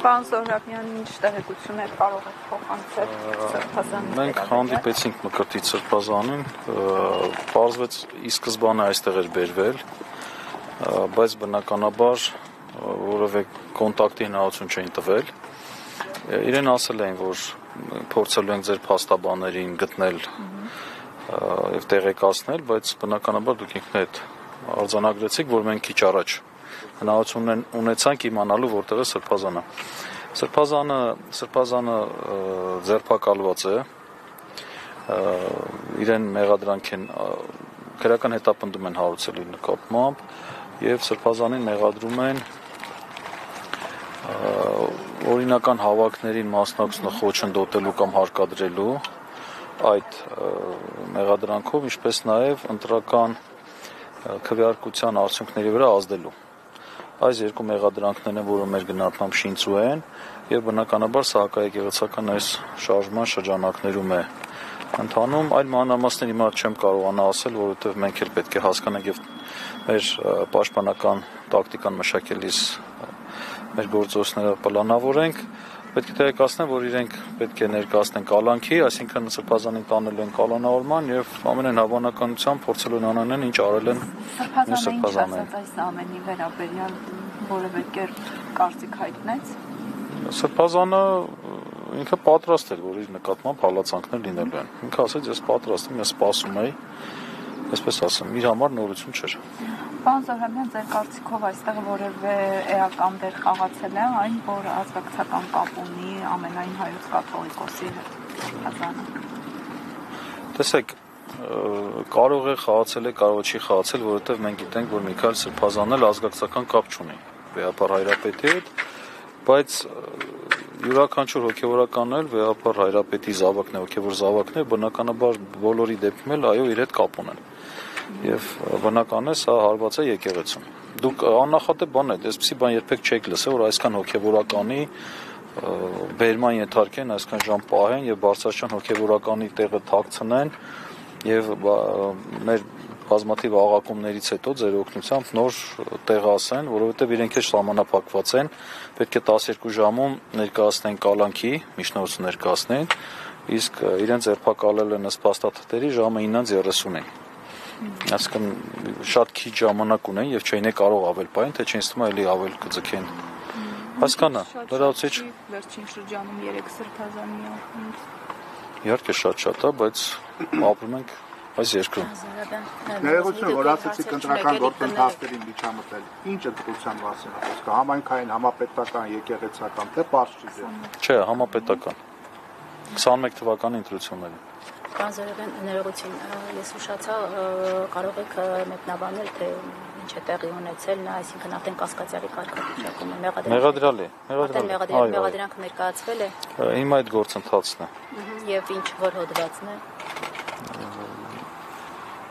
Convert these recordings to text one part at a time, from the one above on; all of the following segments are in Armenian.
Պարոն Զոհրաբյան, ինչ տեղեկություն եք կարող եք փոխանցել Սրբազանի։ Մենք հանդիպեցինք Մկրտիչ Սրբազանին, պարզվեց ի սկզբանե այստեղ էր բերվել, բայց բնականաբար որևէ կոնտակտի հնարավորություն չէին տվել։ Իրեն ասել էին, որ փորձելու ենք ձեր փաստաբաներին գտնել եւ տեղեկացնել, բայց բնականաբար դուք ինքներդ արձանագրեցիք, որ մենք քիչ առաջ հնարավորություն ունեցանք իմանալու որտեղ է Սրբազանը։ Սրբազանը ձերբակալված է, իրեն մեղադրանք են քրեական հետապնդում են հարուցել իր նկատմամբ եւ Սրբազանին մեղադրում են օրինական հավաքներին մասնակցությունը խոչընդոտելու կամ հարկադրելու այդ մեղադրանքով, ինչպես նաեւ ընտրական քվեարկության արդյունքների վրա ազդելու։ Այս երկու մեղադրանքներն են, որը մեր գնահատմամբ շինծու են եւ բնականաբար սա հակաեկեղեցական այս շարժման շրջանակներում է ընթանում, այլ մանրամասներ հիմա չեմ կարողանա ասել, որովհետեւ մենք էլ պետք է հասկանանք եւ մեր պաշտպանական տակտիկան մշակելիս մեր գործողությունները պլանավորենք, պետք է տեղեկացնեմ, որ իրենք պետք է ներկայացնեն կալանքի, այսինքն Սրբազանին տանելու են կալանավորման եւ ամենայն հավանականությամբ փորձելու են անանեն, ինչ արել են Սրբազանը։ Այս ամենի վերաբերյալ որևէ կերպ կարծիք հայտնեց։ Սրբազանը ինքը պատրաստ էր, որ իր նկատմամբ հալածանքներ լինելու են։ Ինքը ասաց, ես պատրաստ եմ, ես սպասում եի, այսպես ասեմ, իր համար նորություն չէր։ Պարոն Զոհրաբյան, ձեր կարծիքով այստեղ որևէ էական դեր խաղացել է այն, որ ազգակցական կապ ունի ամենայն հայոց կաթողիկոսի Սրբազանը։ Տեսեք, կարող է խաղացել է, կարող չի խաղացել, որովհետև մենք գիտենք, որ Միքայել Սրբազանն էլ ազգակցական կապ չունի Վեհապար Հայրապետի հետ, բայց յուրաքանչյուր հոգևորական էլ Վեհապար Հայրապետի զավակն է, հոգևոր զավակն է, բնականաբար բոլորի դեպքում էլ այո իր հետ կապ ունեն։ Եվ բնական է սա հարված է եկեղեցուն։ Դուք աննախադեպ բան եք, այսպեսի բան երբեք չեք լսել, որ այսքան հոգևորականի բերման ենթարկեն, այսքան ժամ պահեն եւ բարձրաշան հոգևորականի տեղը թաքցնեն եւ մեր բազմաթիվ աղակումներից հետո ձեր օգնությամբ նոր տեղ ասեն, որովհետեւ իրենք էլ սահմանափակված են, պետք է 12 ժամում ներկայացնեն կալանքի, միջնորդություն ներկայացնեն, իսկ իրենց ձերբակալել են ըստ փաստաթղթերի ժամը 9:30-ին։ Այսինքն շատ քիչ ժամանակ ունեն եւ չէին կարող ավել պայն, թե չեն ստում էլի ավել կձգեն։ Հասկանա, լրացիչ վերջին շրջանում 3 Սրբազանի ապրում։ Իհարկե շատ է, բայց ապրում ենք այս երկրում։ Ներողություն, որ ասացիք ընտրական գործընթացներին միջամտել։ Ինչ ընտրության մասին է խոսքը, համայնքային, համապետական, եկեղեցական, թե պարզ չի դեռ։ Չէ, համապետական։ 21 թվականի ընտրությունները։ Պարոն Զոհրաբյան, ներողություն, ես ուշացա, կարող եք մեկնաբանել, թե ինչ է տեղի ունեցել, այսինքն արդեն կասկածյալի կարգավիճակում է մեղադրյալ է։ Մեղադրանքը ներկայացվել է։ Հիմա այդ գործընթացն է։ Եվ ինչ որ հոդվածն է։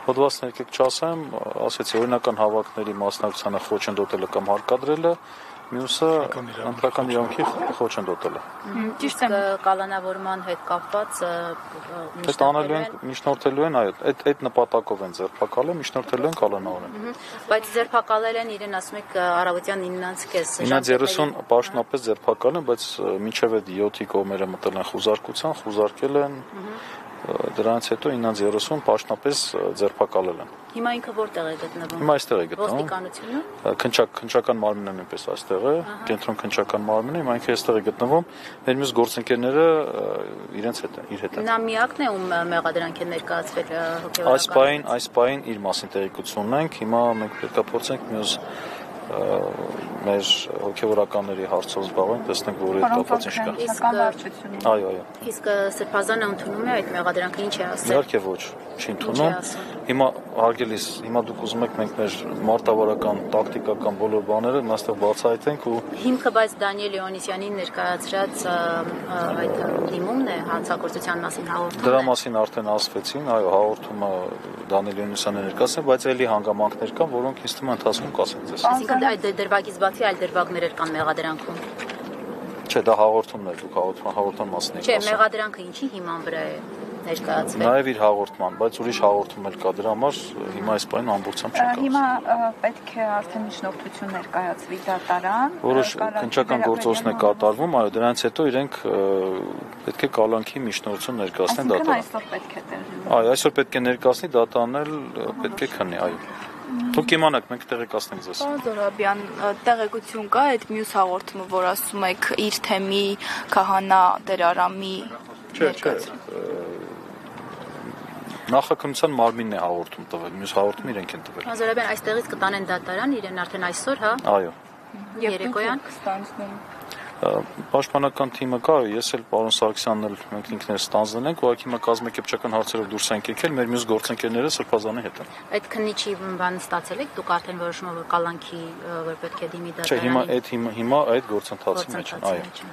Հոդվածն եկեք չասեմ, ասեցի օրինական հավաքների մասնակցությանը խոչընդոտելը կամ հարկադրելը, մյուսը ընտրական իրավունքի խոչընդոտելը։ Ճիշտ է, կալանավորման հետ կապված Թե տանելու են, միջնորդելու են, այո, այդ նպատակով են ձերբակալել, միջնորդելու են կալանավորեն։ Բայց ձերբակալել են իրեն ասում եք առավոտյան 9:30 9:30 պաշտոնապես ձերբակալել են, բայց մինչև այդ 7-ի կողմերը մտել են խուզարկության, խուզարկել են դրանից հետո 9:30 պաշտոնապես ձերբակալել են։ Հիմա ինքը որտեղ է գտնվում։ Հիմա այստեղ է գտնվում։ Ոստիկանությունը։ Քննչական մարմինը նույնպես այստեղ է, կենտրոն քննչական մարմինը, հիմա ինքը այստեղ է գտնվում։ Մեր մյուս գործընկերները իրենց հետ են, իր հետ են։ Նա միակն է ում մեղադրանք է ներկայացվել հոգեվորական։ Այս պահին իր մասին տեղեկություն ունենք, հիմա մենք պետք է փորձենք մյուս մեր հոգեվորականների հարցով զբաղվենք, տեսնենք, որ այդ կապված ինչ կա։ Այո։ Իսկ Սրբազանը ընդունում է այդ մեղադրանքը, ինչ է ասել։ Իհարկե ոչ, չի ընդունում։ Հիմա հարգելիս, հիմա դուք ուզում եք մենք մեր մարտավարական, տակտիկական բոլոր բաները այստեղ բացահայտենք ու հիմքը բայց Դանիել Իոնիսյանին ներկայացրած այդ դիմումն է հանցագործության մասին հաղորդումը։ Դրա մասին արդեն ասվեցին, այո, հաղորդումը Դանիել Իոնիսյանը ներկայացրել, բայց էլի հանգամանքներ կան, որոնք ինձ թվում է ընթացքում կասեն ձեզ։ Այսինքն այդ դրվագից բացի այլ դրվագներ կան մեղադրանքում։ Չէ, դա հաղորդումն է, դուք հաղորդման մասին եք ասում։ Չէ, մեղադրանքը ինչի հիման վրա է։ ներկայացվել։ Նաև իր հաղորդման, բայց ուրիշ հաղորդում էլ կա դրա համար հիմա այս բանը ամբողջությամբ չենք ասում։ Հիմա պետք է արդեն միջնորդություն ներկայացվի դատարան, որոշ քննչական գործողություններ կատարվում, այո, դրանից հետո իրենք պետք է կալանքի միջնորդություն ներկայացնեն դատարան։ Այսօր պետք է տեղի։ Այո, այսօր պետք է ներկայացնի, դատարանն էլ պետք է քննի, այո։ Դուք իմանաք, մենք տեղեկացնենք ձեզ։ Պարոն Զոհրաբյան, տեղեկություն կա այդ մյուս հաղորդումը, որ ասում եք իր թեմի քահանա Տեր Արամի Նախաքննության մարմինն է հաղորդում տվել, մյուս հաղորդումը իրենք են տվել։ Պարոն Զոհրաբյան, այստեղից կտանեն դատարան, իրեն արդեն այսօր, հա։ Այո։ Երեկոյան Պաշտպանական թիմը կա, ես էլ պարոն Սարգսյանն էլ մենք ինքներս ստանձնել ենք, ուղղակի հիմա կազմակերպչական հարցերով դուրս ենք եկել, մեր մյուս գործընկերները Սրբազանի հետ են։ Այդ քննիչի բանը ստացել եք, դուք արդեն որոշումը որ կալանքի որ պետք է դիմի Չէ, դատարանին։ հիմա այդ գործընթացի մեջ են, այո։